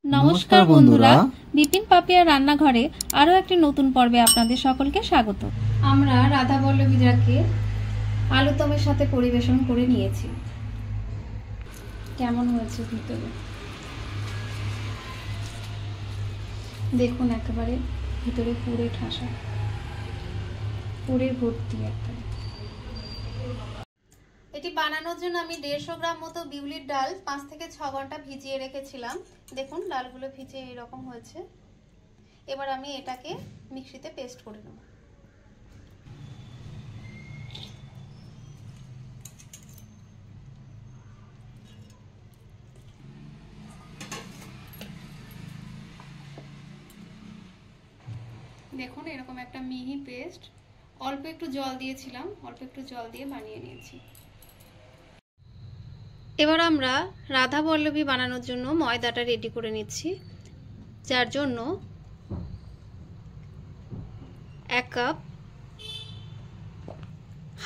নমস্কার বন্ধুরা, বিপিন পাপিয়া রান্নাঘরে আরো একটি নতুন পর্বে আপনাদের সকলকে স্বাগত। আমরা রাধা বল্লভীরাকে আলুদমের সাথে পরিবেশন করে নিয়েছি। কেমন হয়েছে ভিতরে দেখুন, একেবারে ভিতরে পুরে ঠাসা, পুরের ভর্তি একটা। এটি বানানোর জন্য আমি 150 গ্রাম মতো বিউলির ডাল 5 থেকে 6 ঘন্টা ভিজিয়ে রেখেছিলাম। দেখুন ডালগুলো ভিজে এরকম হয়েছে। এবার আমি এটাকে মিক্সিতে পেস্ট করে নেব। দেখুন এরকম একটা মিহি পেস্ট। অল্প একটু জল দিয়েছিলাম, অল্প একটু জল দিয়ে বানিয়ে নিয়েছি। এবার আমরা রাধা বল্লভী বানানোর জন্য ময়দাটা রেডি করে নিচ্ছি, যার জন্য 1 cup,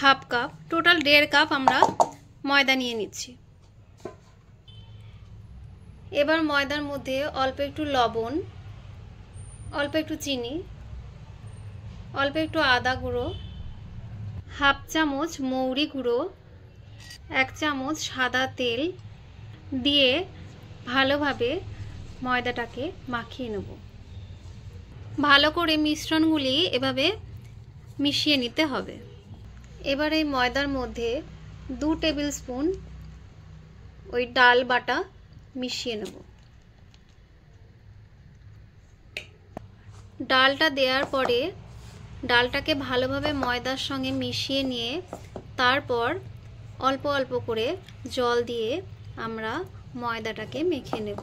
half cup, total 1.5 cup আমরা ময়দা নিয়ে নিচ্ছি। এবার ময়দার মধ্যে অল্প একটু লবণ, অল্প একটু চিনি, অল্প একটু আদা গুঁড়ো, হাফ চামচ মৌরি গুঁড়ো, 1 চামচ সাদা তেল দিয়ে ভালোভাবে ময়দাটাকে মাখিয়ে নেব। ভালো করে মিশ্রণগুলি এভাবে মিশিয়ে নিতে হবে। এবার এই ময়দার মধ্যে 2 টেবিল স্পুন ওই ডাল বাটা মিশিয়ে নেব। ডালটা দেওয়ার পরে ডালটাকে ভালোভাবে ময়দার সঙ্গে মিশিয়ে নিয়ে তারপর অল্প অল্প করে জল দিয়ে আমরা ময়দাটাকে মেখে নেব।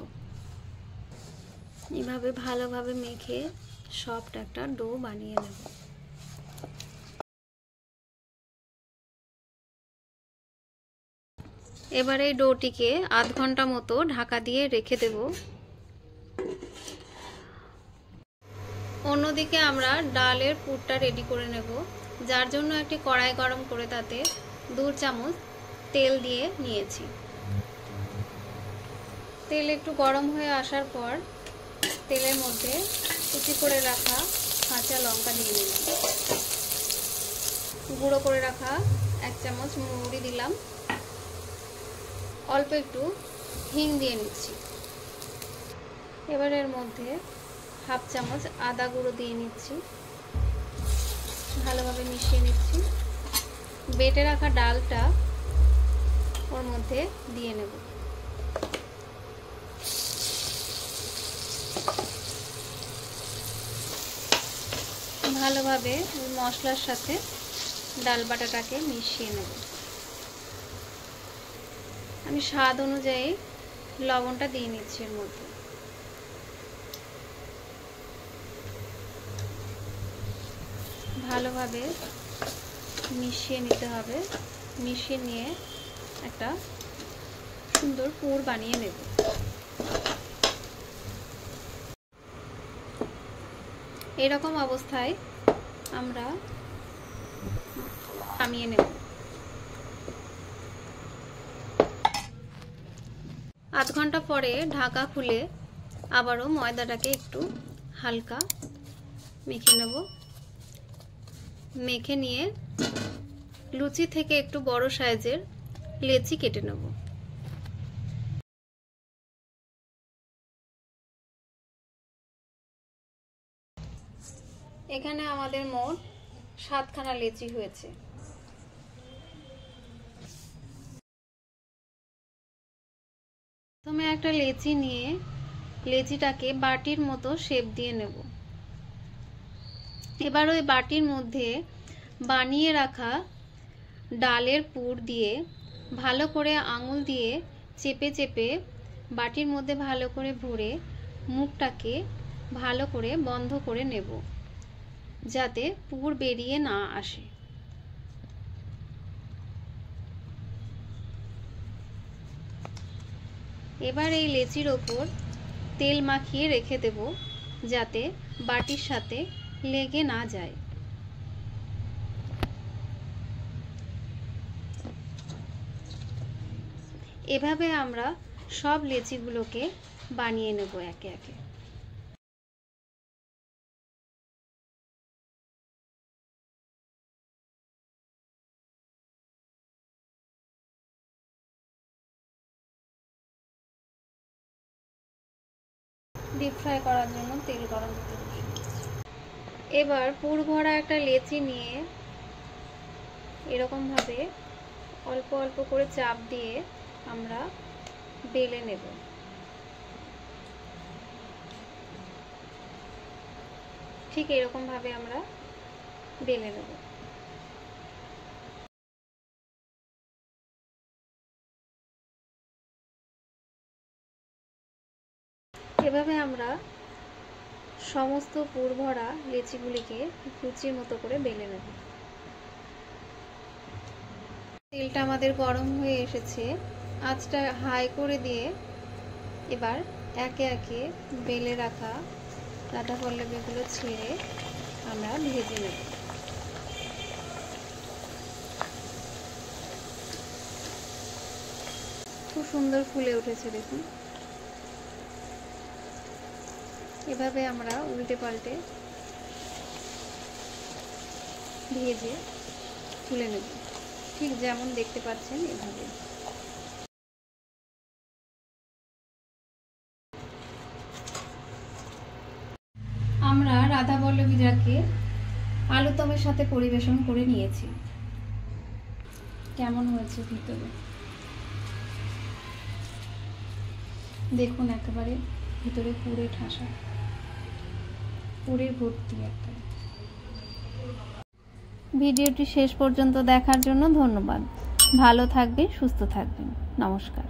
এভাবে ভালোভাবে মেখে সফট একটা ডো বানিয়ে নেব। এবার এই ডোটিকে আধ ঘন্টা মতো ঢাকা দিয়ে রেখে দেব। অন্যদিকে আমরা ডালের পুরটা রেডি করে নেব, যার জন্য একটি কড়াই গরম করে তাতে 2 চামচ তেল দিয়ে নিয়েছি। তেল একটু গরম হয়ে আসার পর তেলের মধ্যে কুচি করে রাখা কাঁচা লঙ্কা দিয়ে দিলাম, গুঁড়ো করে রাখা 1 চামচ মৌরি দিলাম, অল্প একটু হিং দিয়ে নিচ্ছি। এবার এর মধ্যে হাফ চামচ আদা গুঁড়ো দিয়ে নিচ্ছি, ভালোভাবে মিশিয়ে নিচ্ছি। বেটে রাখা ডালটা ওর মধ্যে দিয়ে নেব। ভালোভাবে মশলার সাথে ডাল বাটাটাকে মিশিয়ে নেব। আমি স্বাদ অনুযায়ী লবণটা দিয়ে নিচ্ছি এর মধ্যে। ভালোভাবে মিশিয়ে নিতে হবে। মিশিয়ে নিয়ে একটা সুন্দর পুর বানিয়ে নেব। এরকম অবস্থায় আমরা নামিয়ে নেব। আধ ঘন্টা পরে ঢাকা খুলে আবারও ময়দাটাকে একটু হালকা মেখে নেব। মেখে নিয়ে লুচি থেকে একটু বড় সাইজের লেচি কেটে নেব। এখানে আমাদের মোট 7খানা লেচি হয়েছে। প্রথমে একটা লেচি নিয়ে লেচিটাকে বাটির মতো শেপ দিয়ে নেব। এবার ওই বাটির মধ্যে বানিয়ে রাখা ডালের পুর দিয়ে ভালো করে আঙুল দিয়ে চেপে চেপে বাটির মধ্যে ভালো করে ভরে মুখটাকে ভালো করে বন্ধ করে নেব, যাতে পুর বেরিয়ে না আসে। এবার এই লেচির ওপর তেল মাখিয়ে রেখে দেব, যাতে বাটির সাথে লেগে না যায়। এভাবে আমরা সব লেচিগুলোকে বানিয়ে নেব একে একে। ডিপ ফ্রাই করার জন্য তেল গরম করতে বসিয়ে দিচ্ছি। এবার পুর ভরা একটা লেচি নিয়ে এরকম ভাবে অল্প অল্প করে চাপ দিয়ে আমরা বেলে নেব। ঠিক এরকম ভাবে আমরা বেলে নেব। এভাবে আমরা সমস্ত পুর ভরা লেচিগুলিকে লুচির মতো করে বেলে নেব। তেলটা আমাদের গরম হয়ে এসেছে, আঁচটা হাই করে দিয়ে এবার একে একে বেলে রাখা রাধাপল্লবীগুলো ছেড়ে আমরা ভেজে নেব। খুব সুন্দর ফুলে উঠেছে দেখুন। এভাবে আমরা উল্টে পাল্টে ভেজে তুলে নেব, ঠিক যেমন দেখতে পাচ্ছেন এভাবে। আমরা রাধাপল্লবীটাকে আলুদমের সাথে পরিবেশন করে নিয়েছি। কেমন হয়েছে ভিতরে দেখুন, একেবারে ভিতরে পুরে ঠাসা, পুরে ভর্তি একটা। ভিডিওটি শেষ পর্যন্ত দেখার জন্য ধন্যবাদ। ভালো থাকবেন, সুস্থ থাকবেন। নমস্কার।